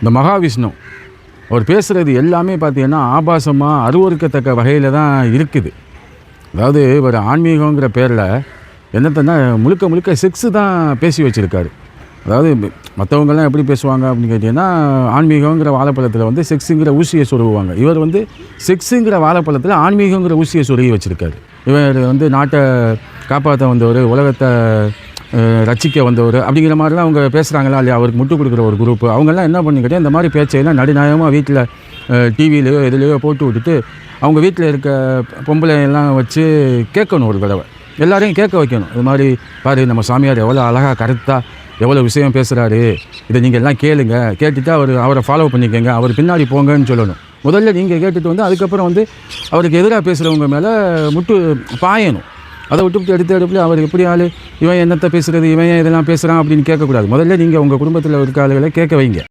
இந்த மகாவிஷ்ணு அவர் பேசுகிறது எல்லாமே பார்த்தீங்கன்னா ஆபாசமாக அருவறுக்கத்தக்க வகையில் தான் இருக்குது. அதாவது ஒரு ஆன்மீகங்கிற பேரில் என்னத்தன்னா முழுக்க முழுக்க செக்ஸு தான் பேசி வச்சுருக்காரு. அதாவது மற்றவங்கெல்லாம் எப்படி பேசுவாங்க அப்படின்னு கேட்டிங்கன்னா, ஆன்மீகங்கிற வாழைப்பழத்தில் வந்து செக்ஸுங்கிற ஊசியை சொருகுவாங்க. இவர் வந்து செக்ஸுங்கிற வாழைப்பழத்தில் ஆன்மீகங்கிற ஊசியை சொருகி வச்சுருக்காரு. இவர் வந்து நாட்டை காப்பாற்ற வந்தவர், உலகத்தை ரட்சிக்க வந்தவர் அப்படிங்கிற மாதிரிலாம் அவங்க பேசுகிறாங்களா இல்லையா, அவருக்கு முட்டு கொடுக்குற ஒரு குரூப்பு. அவங்கெல்லாம் என்ன பண்ணிக்கிட்டே இந்த மாதிரி பேச்சையெல்லாம் நடுநாயகமாக வீட்டில் டிவிலையோ எதுலேயோ போட்டு விட்டுட்டு அவங்க வீட்டில் இருக்க பொம்பளையெல்லாம் வச்சு கேட்கணும். ஒரு தடவை எல்லாரையும் கேட்க வைக்கணும். இது மாதிரி பாரு, நம்ம சாமியார் எவ்வளோ அழகாக கரெக்டாக எவ்வளோ விஷயம் பேசுகிறாரு, இதை நீங்கள் எல்லாம் கேளுங்க, கேட்டுட்டு அவரை ஃபாலோ பண்ணிக்கோங்க, அவர் பின்னாடி போங்கன்னு சொல்லணும். முதல்ல நீங்கள் கேட்டுட்டு வந்து அதுக்கப்புறம் வந்து அவருக்கு எதிராக பேசுகிறவங்க மேலே முட்டு பாயணும். அதை விட்டு எடுத்து எடுப்பில் அவர் எப்படி ஆள், இவன் என்னத்தை பேசுகிறது, இவன் இதெல்லாம் பேசுகிறான் அப்படின்னு கேட்கக்கூடாது. முதல்ல நீங்கள் உங்கள் குடும்பத்தில் இருக்க ஆளுகளை கேட்க வைங்க.